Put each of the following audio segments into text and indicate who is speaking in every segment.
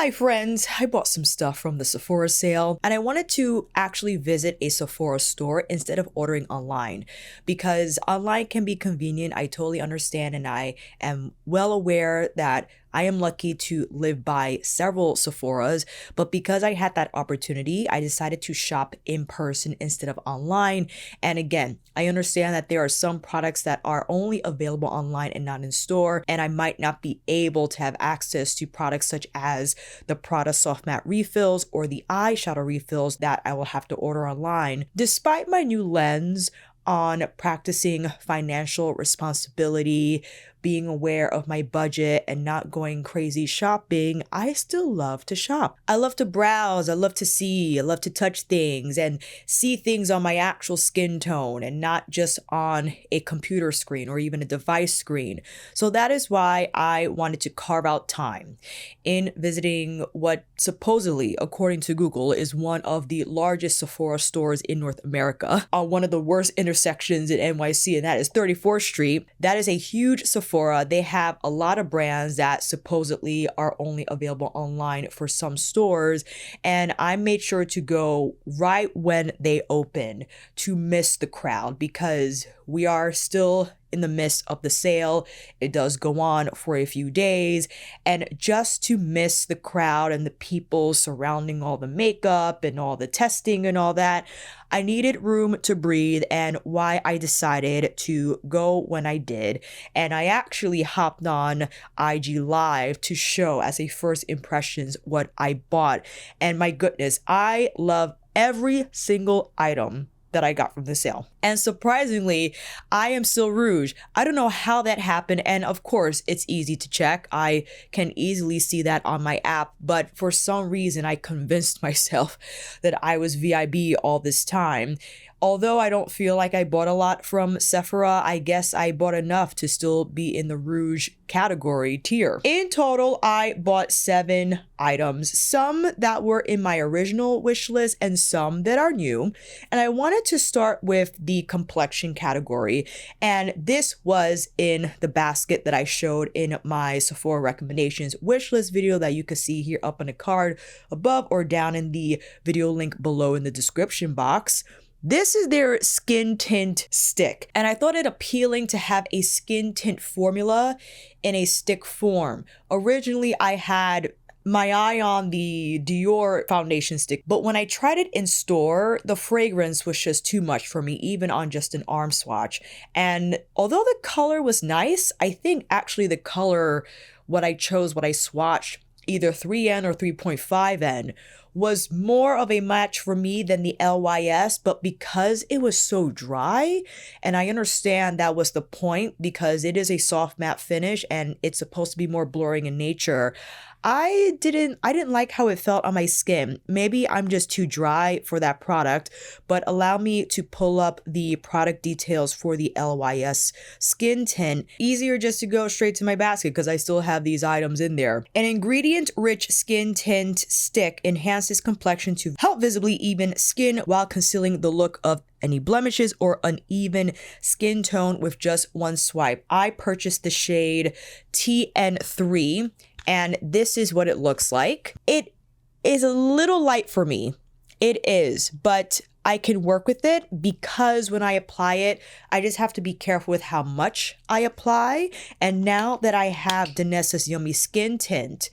Speaker 1: Hi friends, I bought some stuff from the Sephora sale and I wanted to actually visit a Sephora store instead of ordering online because online can be convenient. I totally understand and I am well aware that I am lucky to live by several Sephoras, but because I had that opportunity, I decided to shop in person instead of online. And again, I understand that there are some products that are only available online and not in store, and I might not be able to have access to products such as the Prada Soft Matte refills or the eyeshadow refills that I will have to order online. Despite my new lens on practicing financial responsibility, being aware of my budget and not going crazy shopping, I still love to shop. I love to browse, I love to see, I love to touch things and see things on my actual skin tone and not just on a computer screen or even a device screen. So that is why I wanted to carve out time in visiting what supposedly, according to Google, is one of the largest Sephora stores in North America on one of the worst intersections in NYC, and that is 34th Street. That is a huge Sephora. They have a lot of brands that supposedly are only available online for some stores, and I made sure to go right when they open to miss the crowd because we are still in the midst of the sale. It does go on for a few days, and just to miss the crowd and the people surrounding all the makeup and all the testing and all that, I needed room to breathe, and why I decided to go when I did. And I actually hopped on IG Live to show as a first impressions what I bought. And my goodness, I love every single item that I got from the sale. And surprisingly, I am still rouge. I don't know how that happened. And of course, it's easy to check. I can easily see that on my app. But for some reason, I convinced myself that I was VIB all this time. Although I don't feel like I bought a lot from Sephora, I guess I bought enough to still be in the rouge category tier. In total, I bought 7 items, some that were in my original wish list and some that are new. And I wanted to start with the complexion category. And this was in the basket that I showed in my Sephora recommendations wish list video that you can see here up on the card above or down in the video link below in the description box. This is their skin tint stick, and I thought it appealing to have a skin tint formula in a stick form. Originally, I had my eye on the Dior foundation stick, but when I tried it in store, the fragrance was just too much for me, even on just an arm swatch. And although the color was nice, I think actually the color, what I swatched, either 3N or 3.5N, was more of a match for me than the LYS, but because it was so dry, and I understand that was the point because it is a soft matte finish and it's supposed to be more blurring in nature, I didn't like how it felt on my skin. Maybe I'm just too dry for that product, but allow me to pull up the product details for the LYS skin tint. Easier just to go straight to my basket because I still have these items in there. An ingredient-rich skin tint stick enhances complexion to help visibly even skin while concealing the look of any blemishes or uneven skin tone with just one swipe. I purchased the shade TN3. And this is what it looks like. It is a little light for me. It is, but I can work with it because when I apply it, I just have to be careful with how much I apply. And now that I have Danessa's Yummy Skin Tint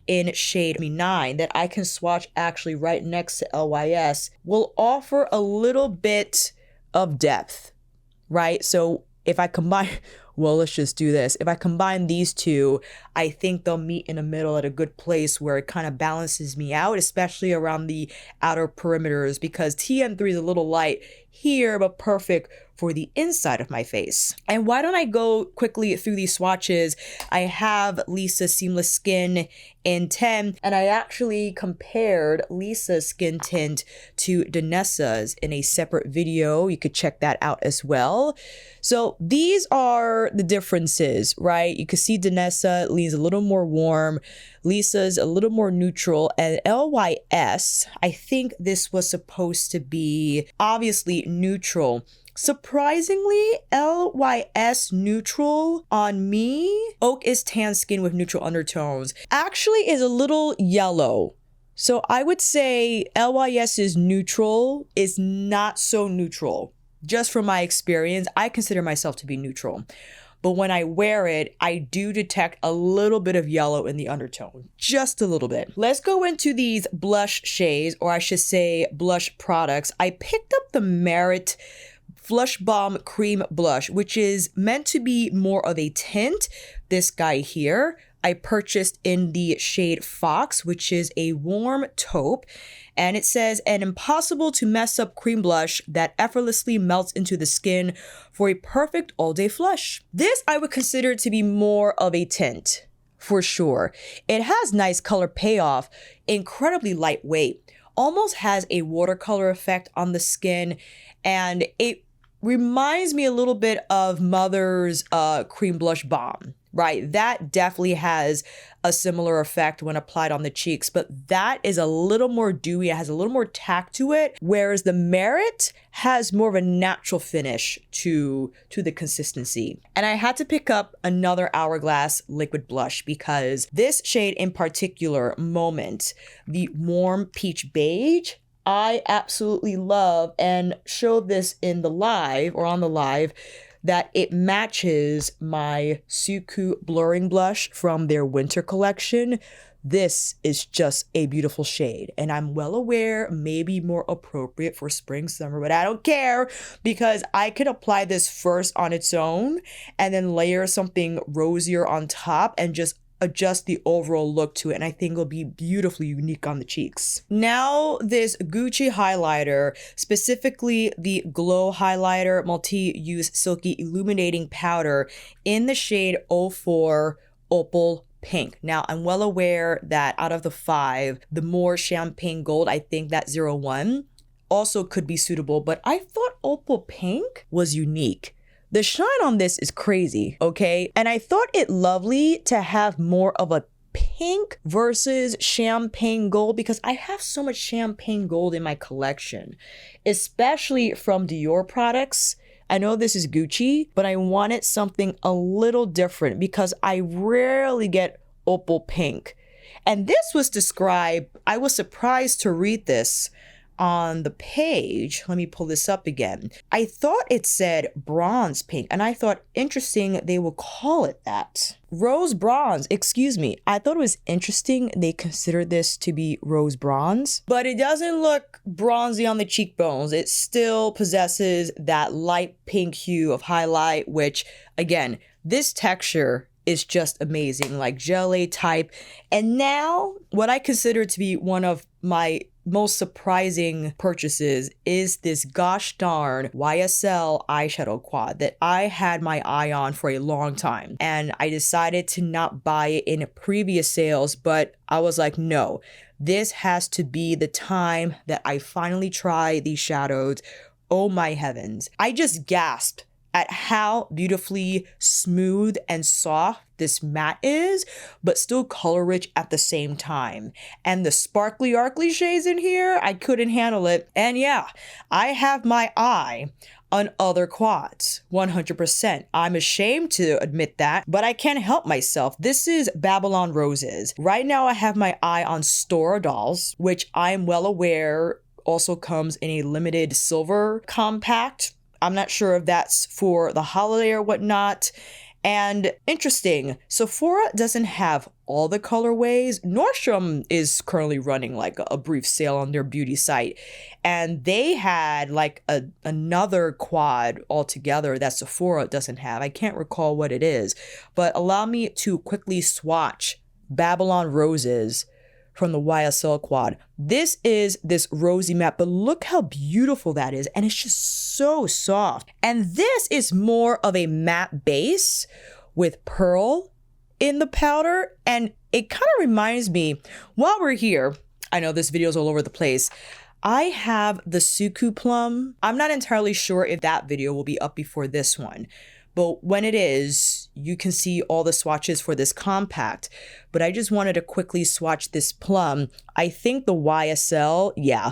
Speaker 1: in shade 9 that I can swatch actually right next to LYS will offer a little bit of depth, right? So if I combine... Well, let's just do this. If I combine these two, I think they'll meet in the middle at a good place where it kind of balances me out, especially around the outer perimeters, because TN3 is a little light here, but perfect for the inside of my face. And why don't I go quickly through these swatches? I have Lisa's Seamless Skin in 10, and I actually compared Lisa's skin tint to Danessa's in a separate video. You could check that out as well. So these are the differences, right? You can see Danessa leans a little more warm, Lisa's a little more neutral, and LYS, I think this was supposed to be obviously neutral. Surprisingly, LYS neutral on me. Oak is tan skin with neutral undertones. Actually is a little yellow. So I would say LYS is neutral, is not so neutral. Just from my experience, I consider myself to be neutral. But when I wear it, I do detect a little bit of yellow in the undertone. Just a little bit. Let's go into these blush shades, or I should say blush products. I picked up the Merit Flush Bomb Cream Blush, which is meant to be more of a tint. This guy here, I purchased in the shade Fox, which is a warm taupe. And it says, an impossible to mess up cream blush that effortlessly melts into the skin for a perfect all-day flush. This I would consider to be more of a tint, for sure. It has nice color payoff, incredibly lightweight, almost has a watercolor effect on the skin, and it reminds me a little bit of Mother's Cream Blush Bomb, right? That definitely has a similar effect when applied on the cheeks, but that is a little more dewy. It has a little more tack to it, whereas the Merit has more of a natural finish to the consistency. And I had to pick up another Hourglass liquid blush because this shade in particular, Moment, the warm peach beige, I absolutely love, and showed this in the live or on the live, that it matches my Suqqu blurring blush from their winter collection. This is just a beautiful shade, and I'm well aware maybe more appropriate for spring, summer, but I don't care because I could apply this first on its own and then layer something rosier on top and just adjust the overall look to it, and I think it'll be beautifully unique on the cheeks. Now, this Gucci highlighter, specifically the Glow Highlighter Multi-Use Silky Illuminating Powder in the shade 04 Opal Pink. Now, I'm well aware that out of the 5, the more champagne gold, I think that 01 also could be suitable, but I thought Opal Pink was unique. The shine on this is crazy, okay? And I thought it lovely to have more of a pink versus champagne gold because I have so much champagne gold in my collection, especially from Dior products. I know this is Gucci, but I wanted something a little different because I rarely get opal pink. And this was described, I was surprised to read this on the page. Let me pull this up again. I thought it said bronze pink, and I thought interesting they will call it that. Rose bronze, excuse me. I thought it was interesting they considered this to be rose bronze, but it doesn't look bronzy on the cheekbones. It still possesses that light pink hue of highlight, which again, this texture is just amazing, like gelée type. And now what I consider to be one of my most surprising purchases is this gosh darn YSL eyeshadow quad that I had my eye on for a long time. And I decided to not buy it in previous sales, but I was like, no, this has to be the time that I finally try these shadows. Oh my heavens. I just gasped at how beautifully smooth and soft this matte is, but still color rich at the same time. And the sparkly arcly shades in here, I couldn't handle it. And yeah, I have my eye on other quads, 100%. I'm ashamed to admit that, but I can't help myself. This is Babylone Roses. Right now I have my eye on Stora Dolls, which I'm well aware also comes in a limited silver compact. I'm not sure if that's for the holiday or whatnot. And interesting, Sephora doesn't have all the colorways. Nordstrom is currently running like a brief sale on their beauty site. And they had like another quad altogether that Sephora doesn't have. I can't recall what it is, but allow me to quickly swatch Babylone Roses from the YSL quad. This is this rosy matte, but look how beautiful that is. And it's just so soft. And this is more of a matte base with pearl in the powder. And it kind of reminds me, while we're here, I know this video is all over the place, I have the Suqqu Plum. I'm not entirely sure if that video will be up before this one, but when it is, you can see all the swatches for this compact. But I just wanted to quickly swatch this plum. I think the YSL, yeah,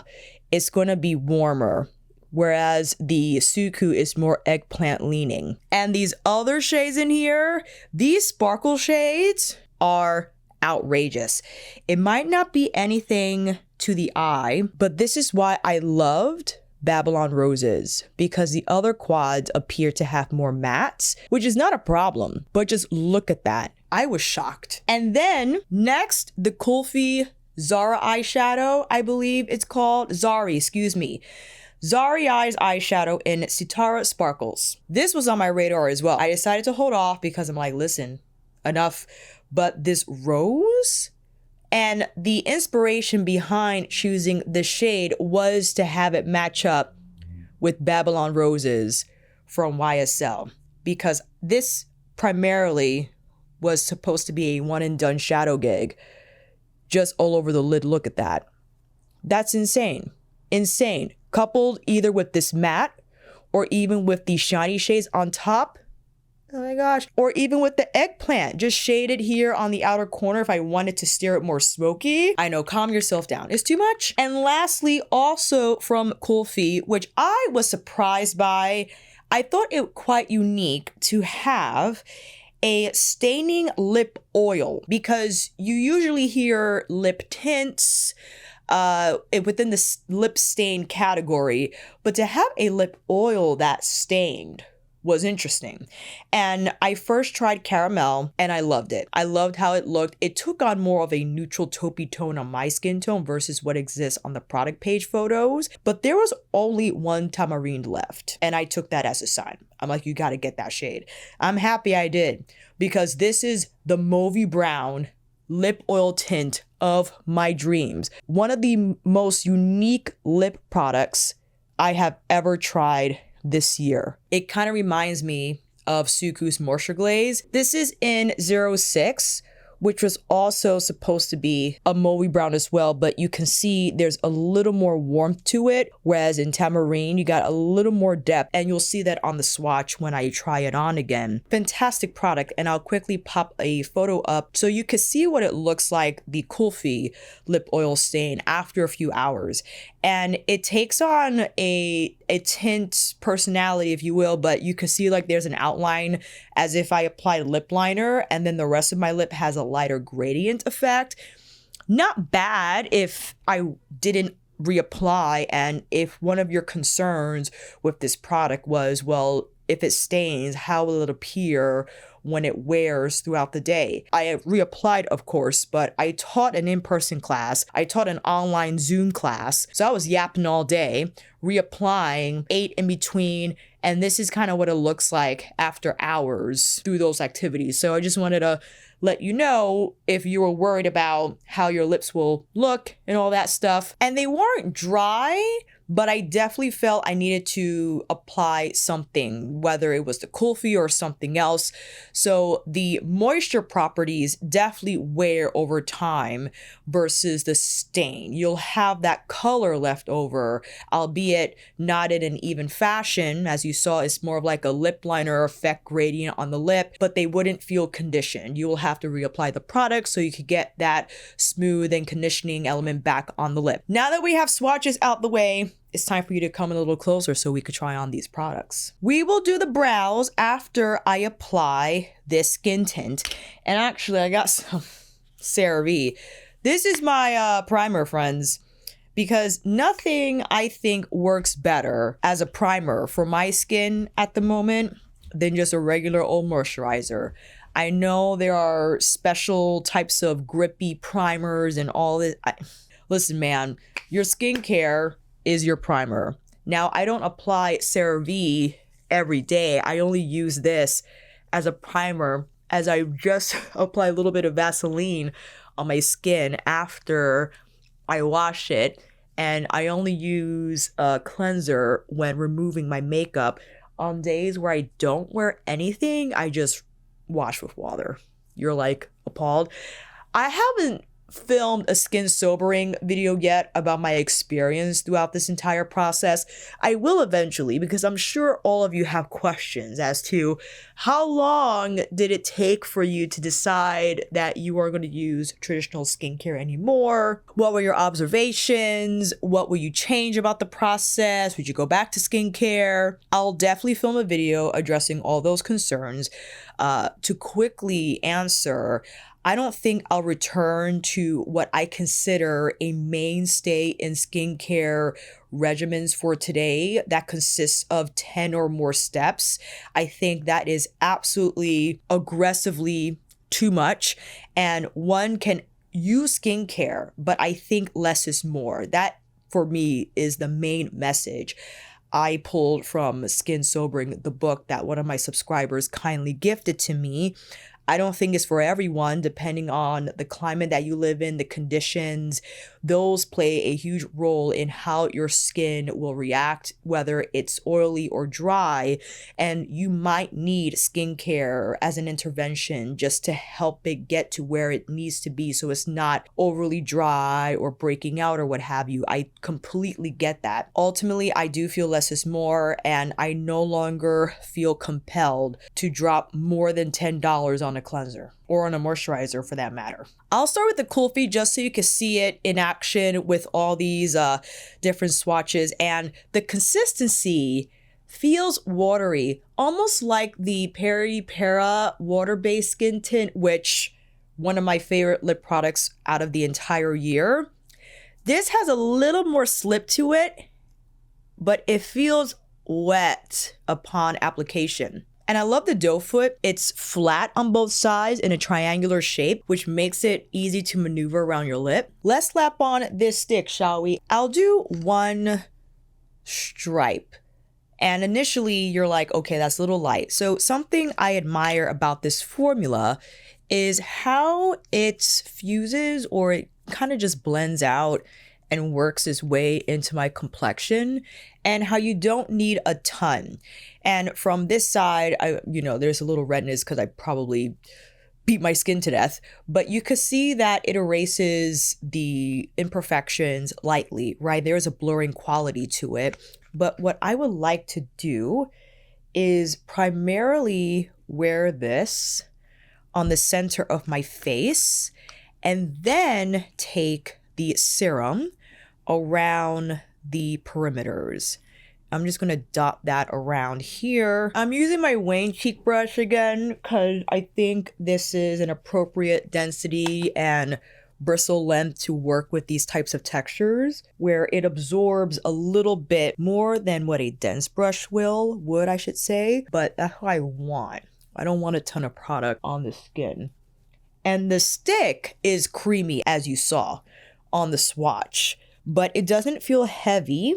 Speaker 1: it's going to be warmer whereas the Suqqu is more eggplant leaning. And these other shades in here, these sparkle shades are outrageous. It might not be anything to the eye, but this is why I loved Babylone Roses, because the other quads appear to have more mattes, which is not a problem, but just look at that. I was shocked. And then next, the Kulfi Zari Eyeshadow, I believe it's called. Zari, excuse me. Zari Eyes Eyeshadow in Sitara Sparkles. This was on my radar as well. I decided to hold off because I'm like, listen, enough. But this rose, and the inspiration behind choosing the shade was to have it match up with Babylone Roses from YSL, because this primarily was supposed to be a one and done shadow gig, just all over the lid. Look at that. That's insane. Insane. Coupled either with this matte or even with the shiny shades on top. Oh my gosh. Or even with the eggplant, just shaded here on the outer corner if I wanted to steer it more smoky. I know, calm yourself down. It's too much. And lastly, also from Kulfi, which I was surprised by. I thought it quite unique to have a staining lip oil, because you usually hear lip tints within the lip stain category, but to have a lip oil that stained was interesting. And I first tried caramel and I loved it. I loved how it looked. It took on more of a neutral taupey tone on my skin tone versus what exists on the product page photos. But there was only one tamarind left, and I took that as a sign. I'm like, you gotta get that shade. I'm happy I did, because this is the mauvey brown lip oil tint of my dreams. One of the most unique lip products I have ever tried this year. It kind of reminds me of Suqqu's Moisture Glaze. This is in 06, which was also supposed to be a mauvey brown as well, but you can see there's a little more warmth to it, whereas in Tamarine, you got a little more depth, and you'll see that on the swatch when I try it on again. Fantastic product, and I'll quickly pop a photo up so you can see what it looks like, the Kulfi lip oil stain after a few hours. And it takes on a tint personality, if you will, but you can see like there's an outline as if I applied lip liner, and then the rest of my lip has a lighter gradient effect. Not bad if I didn't reapply, and if one of your concerns with this product was, well, if it stains, how will it appear when it wears throughout the day? I reapplied, of course, but I taught an in-person class. I taught an online Zoom class. So I was yapping all day, reapplying, ate in between, and this is kind of what it looks like after hours through those activities. So I just wanted to let you know if you were worried about how your lips will look and all that stuff. And they weren't dry, but I definitely felt I needed to apply something, whether it was the Kulfi or something else. So the moisture properties definitely wear over time versus the stain. You'll have that color left over, albeit not in an even fashion. As you saw, it's more of like a lip liner effect gradient on the lip, but they wouldn't feel conditioned. You will have to reapply the product so you could get that smooth and conditioning element back on the lip. Now that we have swatches out the way, it's time for you to come a little closer so we could try on these products. We will do the brows after I apply this skin tint. And actually, I got some CeraVe. This is my primer, friends, because nothing I think works better as a primer for my skin at the moment than just a regular old moisturizer. I know there are special types of grippy primers and all this. Listen, man, your skincare is your primer. Now, I don't apply CeraVe every day. I only use this as a primer, as I just apply a little bit of Vaseline on my skin after I wash it. And I only use a cleanser when removing my makeup. On days where I don't wear anything, I just wash with water. You're like appalled. I haven't filmed a skin sobering video yet about my experience throughout this entire process. I will eventually, because I'm sure all of you have questions as to how long did it take for you to decide that you are going to use traditional skincare anymore? What were your observations? What will you change about the process? Would you go back to skincare? I'll definitely film a video addressing all those concerns. To quickly answer, I don't think I'll return to what I consider a mainstay in skincare regimens for today that consists of 10 or more steps. I think that is absolutely aggressively too much, and one can use skincare, but I think less is more. That for me is the main message I pulled from Skin Sobering, the book that one of my subscribers kindly gifted to me. I don't think it's for everyone, depending on the climate that you live in, the conditions. Those play a huge role in how your skin will react, whether it's oily or dry. And you might need skincare as an intervention just to help it get to where it needs to be so it's not overly dry or breaking out or what have you. I completely get that. Ultimately, I do feel less is more, and I no longer feel compelled to drop more than $10 on a cleanser or on a moisturizer for that matter. I'll start with the Kulfi just so you can see it in action with all these different swatches, and the consistency feels watery, almost like the Peri Para water-based skin tint, which one of my favorite lip products out of the entire year. This has a little more slip to it, but it feels wet upon application. And I love the doe foot. It's flat on both sides in a triangular shape, which makes it easy to maneuver around your lip. Let's slap on this stick, shall we? I'll do one stripe. And initially you're like, okay, that's a little light. So something I admire about this formula is how it fuses, or it kind of just blends out and works its way into my complexion, and how you don't need a ton. And from this side, there's a little redness because I probably beat my skin to death, but you could see that it erases the imperfections lightly, right? There's a blurring quality to it. But what I would like to do is primarily wear this on the center of my face and then take the serum around the perimeters. I'm just gonna dot that around here. I'm using my Wayne cheek brush again because I think this is an appropriate density and bristle length to work with these types of textures, where it absorbs a little bit more than what a dense brush would, I should say, but that's what I want. I don't want a ton of product on the skin. And the stick is creamy, as you saw on the swatch, but it doesn't feel heavy.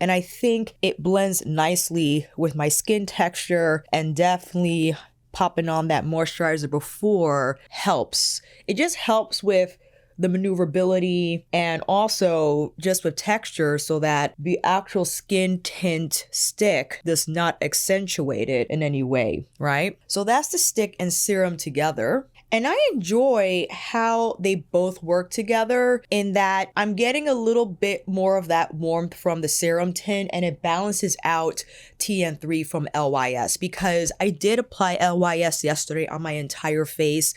Speaker 1: And I think it blends nicely with my skin texture, and definitely popping on that moisturizer before helps. It just helps with the maneuverability and also just with texture, so that the actual skin tint stick does not accentuate it in any way, right? So that's the stick and serum together. And I enjoy how they both work together in that I'm getting a little bit more of that warmth from the serum tint, and it balances out TN3 from LYS, because I did apply LYS yesterday on my entire face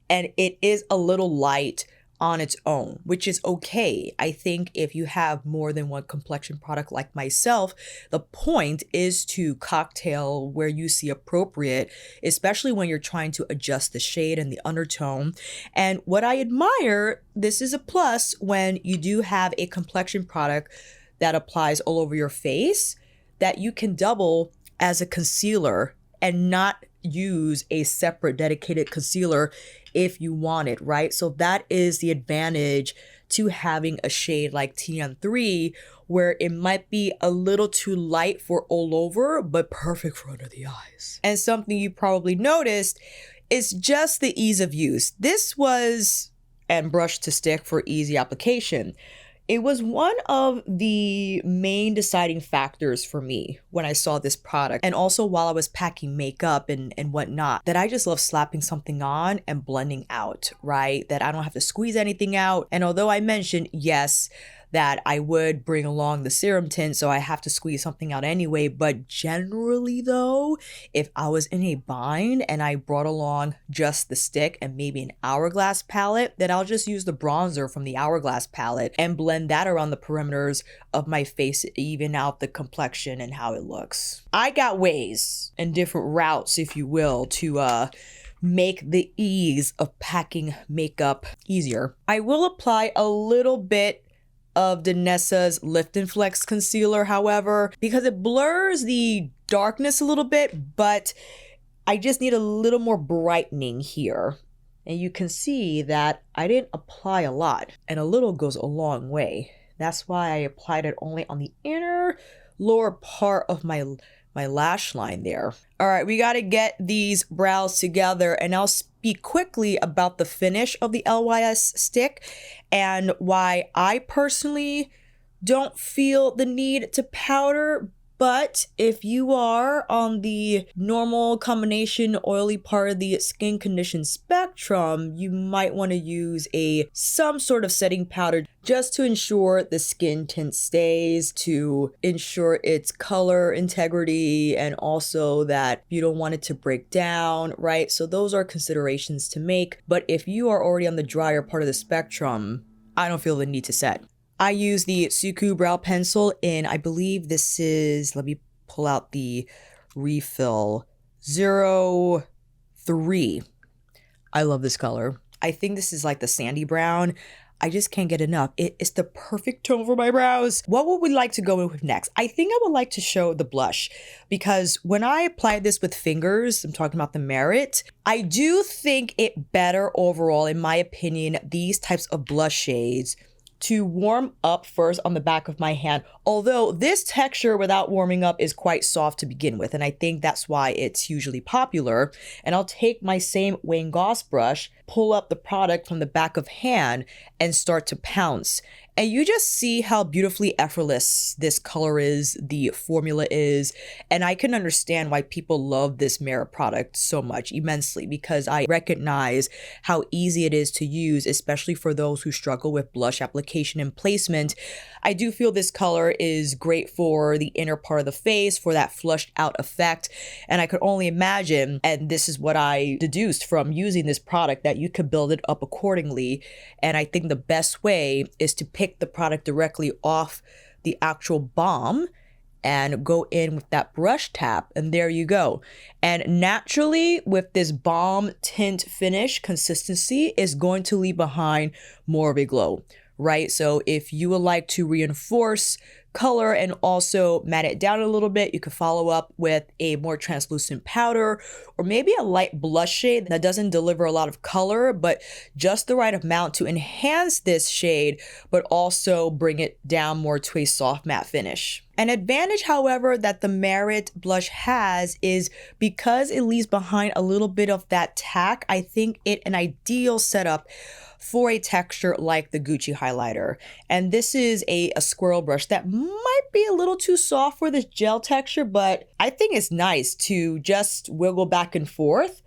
Speaker 1: and it is a little light on its own, which is okay. I think if you have more than one complexion product like myself, the point is to cocktail where you see appropriate, especially when you're trying to adjust the shade and the undertone. And what I admire, this is a plus when you do have a complexion product that applies all over your face, that you can double as a concealer and not use a separate dedicated concealer if you want it, right? So that is the advantage to having a shade like TN3, where it might be a little too light for all over, but perfect for under the eyes. And something you probably noticed is just the ease of use. This was, and brush to stick for easy application. It was one of the main deciding factors for me when I saw this product, and also while I was packing makeup and whatnot, that I just love slapping something on and blending out, right? That I don't have to squeeze anything out. And although I mentioned, yes, that I would bring along the serum tint, so I have to squeeze something out anyway. But generally though, if I was in a bind and I brought along just the stick and maybe an Hourglass palette, then I'll just use the bronzer from the Hourglass palette and blend that around the perimeters of my face to even out the complexion and how it looks. I got ways and different routes, if you will, to make the ease of packing makeup easier. I will apply a little bit of Danessa's Lift and Flex concealer, however, because it blurs the darkness a little bit, but I just need a little more brightening here. And you can see that I didn't apply a lot, and a little goes a long way. That's why I applied it only on the inner lower part of my lash line there. All right, we got to get these brows together, and I'll speak quickly about the finish of the LYS stick and why I personally don't feel the need to powder. But if you are on the normal combination oily part of the skin condition spectrum, you might want to use some sort of setting powder just to ensure the skin tint stays, to ensure its color integrity, and also that you don't want it to break down, right? So those are considerations to make. But if you are already on the drier part of the spectrum, I don't feel the need to set. I use the Suqqu brow pencil in, I believe this is, let me pull out the refill, 03. I love this color. I think this is like the sandy brown. I just can't get enough. It is the perfect tone for my brows. What would we like to go in with next? I think I would like to show the blush, because when I applied this with fingers, I'm talking about the Merit, I do think it better overall, in my opinion, these types of blush shades to warm up first on the back of my hand. Although this texture without warming up is quite soft to begin with, and I think that's why it's hugely popular. And I'll take my same Wayne Goss brush, pull up the product from the back of hand, and start to pounce. And you just see how beautifully effortless this color is, the formula is, and I can understand why people love this Merit product so much, immensely, because I recognize how easy it is to use, especially for those who struggle with blush application and placement. I do feel this color is great for the inner part of the face, for that flushed out effect, and I could only imagine, and this is what I deduced from using this product, that you could build it up accordingly. And I think the best way is to pick the product directly off the actual balm and go in with that brush tap, and there you go. And naturally, with this balm tint finish, consistency is going to leave behind more of a glow, right? So if you would like to reinforce color and also matte it down a little bit, you could follow up with a more translucent powder, or maybe a light blush shade that doesn't deliver a lot of color, but just the right amount to enhance this shade, but also bring it down more to a soft matte finish. An advantage, however, that the Merit blush has is because it leaves behind a little bit of that tack, I think it an ideal setup for a texture like the Gucci highlighter. And this is a squirrel brush that might be a little too soft for this gel texture, but I think it's nice to just wiggle back and forth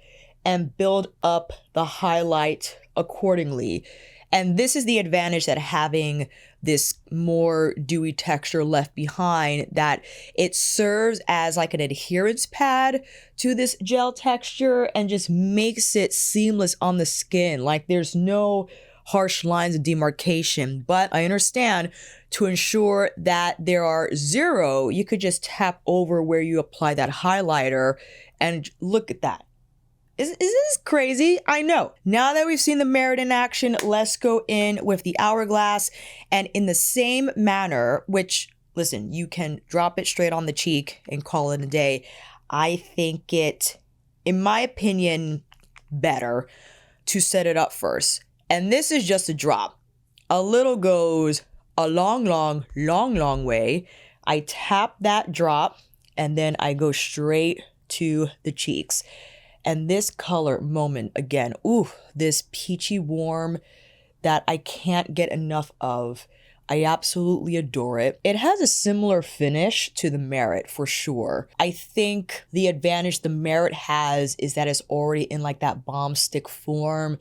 Speaker 1: and build up the highlight accordingly. And this is the advantage that having this more dewy texture left behind, that it serves as like an adherence pad to this gel texture and just makes it seamless on the skin. Like there's no harsh lines of demarcation. But I understand, to ensure that there are zero, you could just tap over where you apply that highlighter, and look at that. Is this crazy? I know. Now that we've seen the Merit in action, let's go in with the Hourglass. And in the same manner, which, listen, you can drop it straight on the cheek and call it a day. I think it, in my opinion, better to set it up first. And this is just a drop. A little goes a long, long, long, long way. I tap that drop, and then I go straight to the cheeks. And this color moment, again, ooh, this peachy warm that I can't get enough of. I absolutely adore it. It has a similar finish to the Merit for sure. I think the advantage the Merit has is that it's already in like that balm stick form.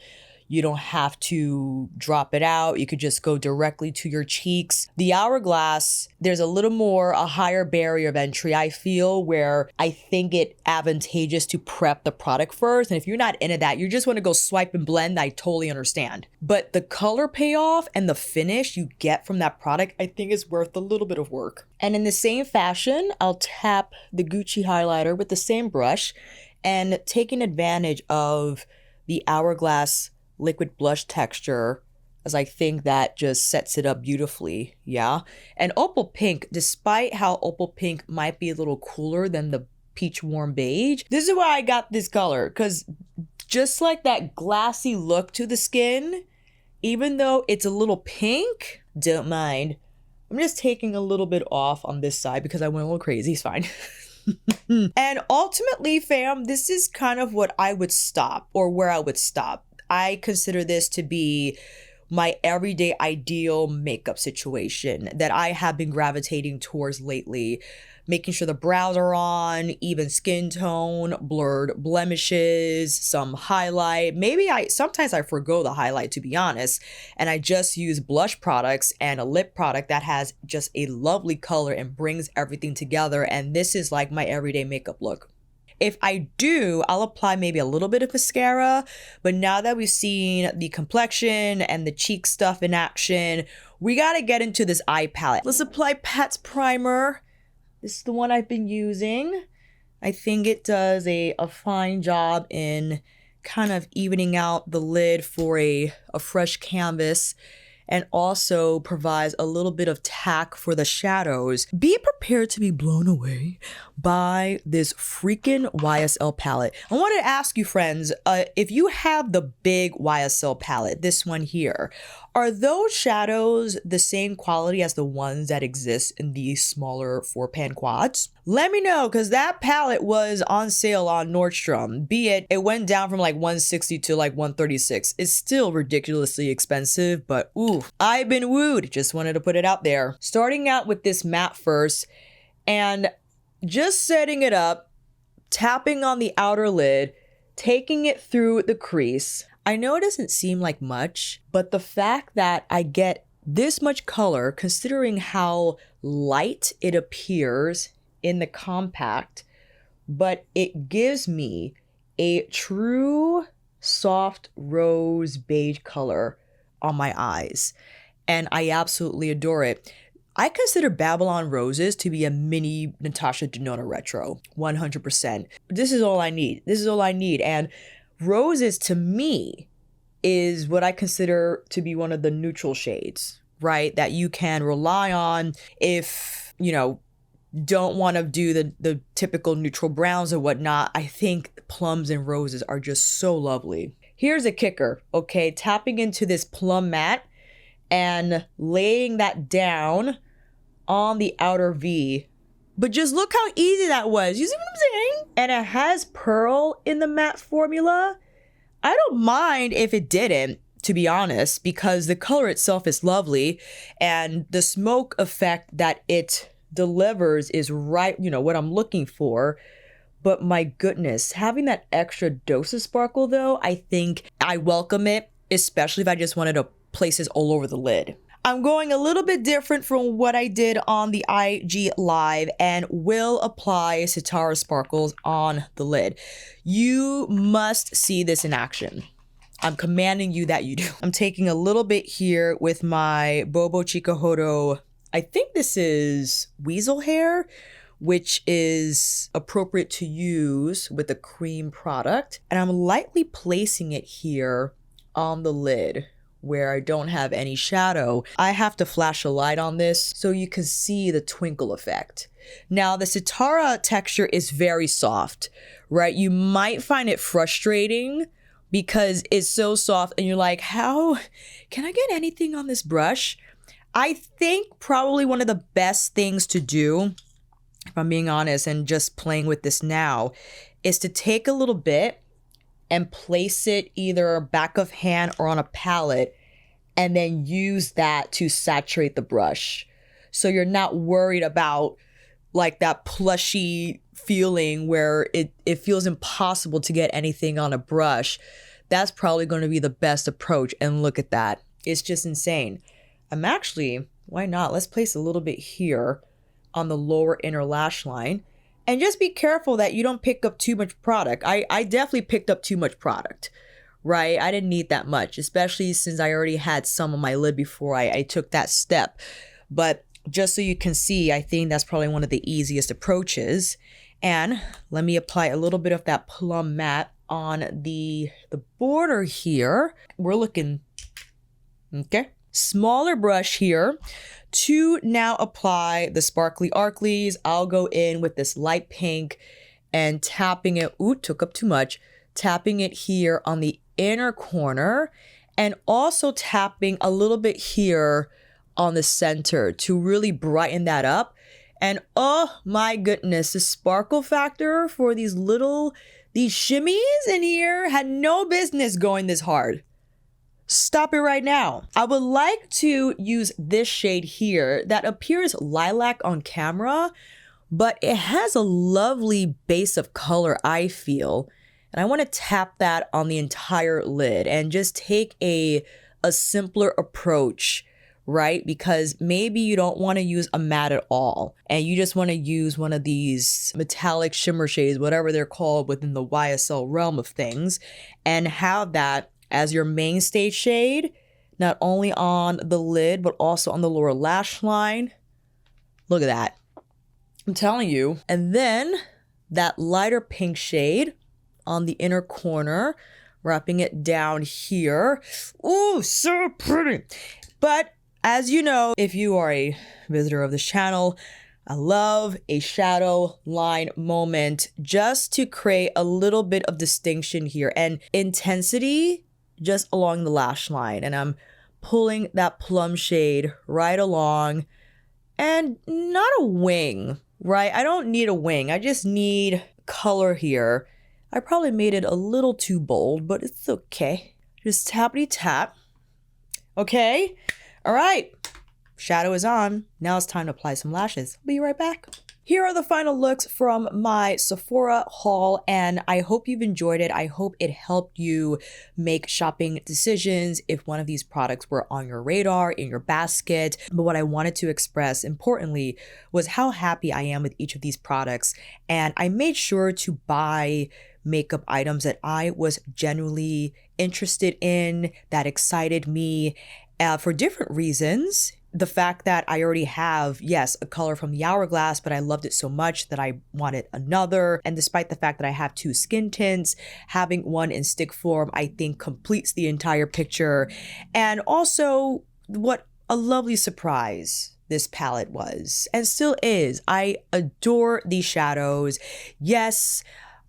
Speaker 1: You don't have to drop it out. You could just go directly to your cheeks. The Hourglass, there's a higher barrier of entry, I feel, where I think it advantageous to prep the product first. And if you're not into that, you just want to go swipe and blend, I totally understand. But the color payoff and the finish you get from that product, I think is worth a little bit of work. And in the same fashion, I'll tap the Gucci highlighter with the same brush and taking advantage of the Hourglass liquid blush texture, as I think that just sets it up beautifully, yeah? And Opal Pink, despite how Opal Pink might be a little cooler than the peach warm beige, this is why I got this color, because just like that glassy look to the skin, even though it's a little pink, don't mind. I'm just taking a little bit off on this side because I went a little crazy, it's fine. And ultimately, fam, this is kind of what I would stop, or where I would stop. I consider this to be my everyday ideal makeup situation that I have been gravitating towards lately. Making sure the brows are on, even skin tone, blurred blemishes, some highlight. Sometimes I forgo the highlight, to be honest, and I just use blush products and a lip product that has just a lovely color and brings everything together. And this is like my everyday makeup look. If I do, I'll apply maybe a little bit of mascara, but now that we've seen the complexion and the cheek stuff in action, we gotta get into this eye palette. Let's apply Pat's primer. This is the one I've been using. I think it does a fine job in kind of evening out the lid for a fresh canvas, and also provides a little bit of tack for the shadows. Be prepared to be blown away by this freaking YSL palette. I wanted to ask you, friends, if you have the big YSL palette, this one here, are those shadows the same quality as the ones that exist in these smaller 4-pan quads? Let me know, because that palette was on sale on Nordstrom. Be it went down from like $160 to like $136. It's still ridiculously expensive, but ooh, I've been wooed. Just wanted to put it out there. Starting out with this matte first, and just setting it up, tapping on the outer lid, taking it through the crease. I know it doesn't seem like much, but the fact that I get this much color, considering how light it appears in the compact, but it gives me a true soft rose beige color on my eyes, and I absolutely adore it. I consider Babylone Roses to be a mini Natasha Denona retro, 100%. This is all I need. This is all I need. And Roses, to me, is what I consider to be one of the neutral shades, right? That you can rely on if, don't want to do the typical neutral browns or whatnot. I think plums and roses are just so lovely. Here's a kicker, okay? Tapping into this plum matte and laying that down on the outer V. But just look how easy that was. You see what I'm saying? And it has pearl in the matte formula. I don't mind if it didn't, to be honest, because the color itself is lovely and the smoke effect that it delivers is right, what I'm looking for. But my goodness, having that extra dose of sparkle though, I think I welcome it, especially if I just wanted to place this all over the lid. I'm going a little bit different from what I did on the IG Live and will apply Sitara sparkles on the lid. You must see this in action. I'm commanding you that you do. I'm taking a little bit here with my Bobo Chikuhodo, I think this is weasel hair, which is appropriate to use with a cream product. And I'm lightly placing it here on the lid where I don't have any shadow. I have to flash a light on this so you can see the twinkle effect. Now, the Sitara texture is very soft, right? You might find it frustrating because it's so soft and you're like, how can I get anything on this brush? I think probably one of the best things to do, if I'm being honest and just playing with this now, is to take a little bit and place it either back of hand or on a palette and then use that to saturate the brush. So you're not worried about like that plushy feeling where it feels impossible to get anything on a brush. That's probably going to be the best approach. And look at that. It's just insane. I'm actually, why not? Let's place a little bit here on the lower inner lash line. And just be careful that you don't pick up too much product. I definitely picked up too much product, right? I didn't need that much, especially since I already had some on my lid before I took that step. But just so you can see, I think that's probably one of the easiest approaches. And let me apply a little bit of that plum matte on the border here. We're looking, okay. Smaller brush here to now apply the sparkly Arclies. I'll go in with this light pink and tapping it, ooh, took up too much, tapping it here on the inner corner and also tapping a little bit here on the center to really brighten that up. And oh my goodness, the sparkle factor for these shimmies in here had no business going this hard. Stop it right now. I would like to use this shade here that appears lilac on camera, but it has a lovely base of color, I feel. And I want to tap that on the entire lid and just take a simpler approach, right? Because maybe you don't want to use a matte at all and you just want to use one of these metallic shimmer shades, whatever they're called within the YSL realm of things, and have that as your mainstay shade, not only on the lid, but also on the lower lash line. Look at that. I'm telling you. And then that lighter pink shade on the inner corner, wrapping it down here. Ooh, so pretty. But as you know, if you are a visitor of this channel, I love a shadow line moment just to create a little bit of distinction here and intensity just along the lash line. And I'm pulling that plum shade right along, and not a wing, right? I don't need a wing. I just need color here. I probably made it a little too bold, but it's okay. Just tappity tap. Okay. All right. Shadow is on. Now it's time to apply some lashes. I'll be right back. Here are the final looks from my Sephora haul, and I hope you've enjoyed it. I hope it helped you make shopping decisions if one of these products were on your radar, in your basket. But what I wanted to express importantly was how happy I am with each of these products, and I made sure to buy makeup items that I was genuinely interested in, that excited me for different reasons. The fact that I already have, yes, a color from the Hourglass, but I loved it so much that I wanted another. And despite the fact that I have 2 skin tints, having one in stick form, I think completes the entire picture. And also, what a lovely surprise this palette was and still is. I adore these shadows. Yes,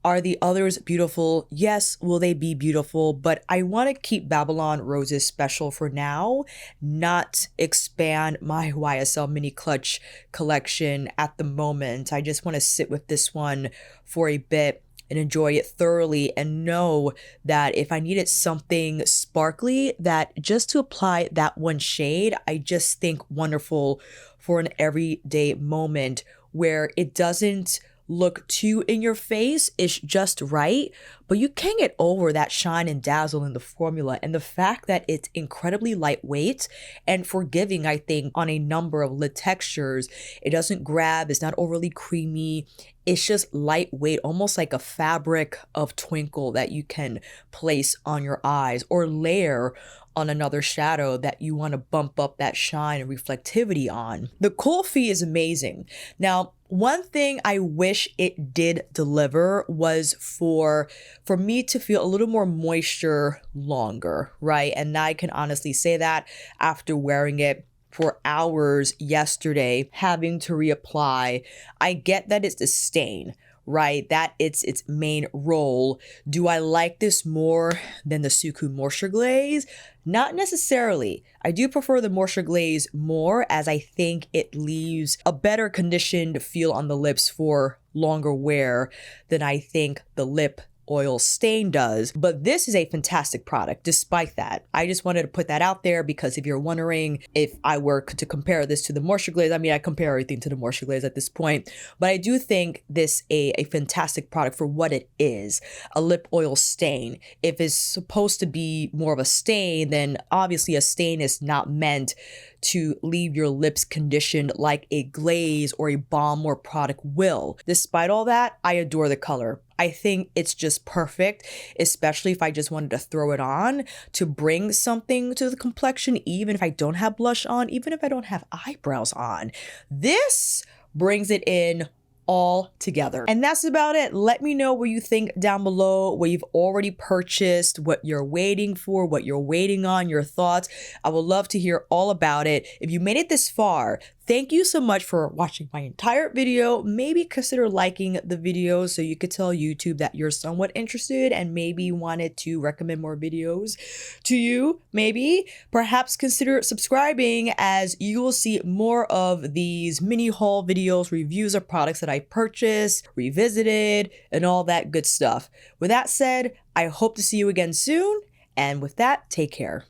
Speaker 1: are the others beautiful? Yes, will they be beautiful? But I want to keep Babylone Roses special for now, not expand my YSL mini clutch collection at the moment. I just want to sit with this one for a bit and enjoy it thoroughly and know that if I needed something sparkly, that just to apply that one shade, I just think wonderful for an everyday moment where it doesn't look too in your face. It's just right, but you can get over that shine and dazzle in the formula, and the fact that it's incredibly lightweight and forgiving, I think, on a number of lid textures. It doesn't grab, it's not overly creamy, it's just lightweight, almost like a fabric of twinkle that you can place on your eyes or layer on another shadow that you want to bump up that shine and reflectivity on. The Kulfi is amazing. Now, one thing I wish it did deliver was for me to feel a little more moisture longer, right? And I can honestly say that after wearing it for hours yesterday, having to reapply. I get that it's a stain, right? That it's its main role. Do I like this more than the Suqqu Moisture Glaze? Not necessarily. I do prefer the Moisture Glaze more, as I think it leaves a better conditioned feel on the lips for longer wear than I think the lip oil stain does, but this is a fantastic product despite that. I just wanted to put that out there because if you're wondering if I were to compare this to the Moisture Glaze, I mean, I compare everything to the Moisture Glaze at this point, but I do think this a fantastic product for what it is, a lip oil stain. If it's supposed to be more of a stain, then obviously a stain is not meant to leave your lips conditioned like a glaze or a balm or product will. Despite all that, I adore the color. I think it's just perfect, especially if I just wanted to throw it on to bring something to the complexion, even if I don't have blush on, even if I don't have eyebrows on. This brings it in all together. And that's about it. Let me know what you think down below, what you've already purchased, what you're waiting for, what you're waiting on, your thoughts. I would love to hear all about it. If you made it this far, thank you so much for watching my entire video. Maybe consider liking the video so you could tell YouTube that you're somewhat interested and maybe wanted to recommend more videos to you. Maybe perhaps consider subscribing as you will see more of these mini haul videos, reviews of products that I purchased, revisited, and all that good stuff. With that said, I hope to see you again soon. And with that, take care.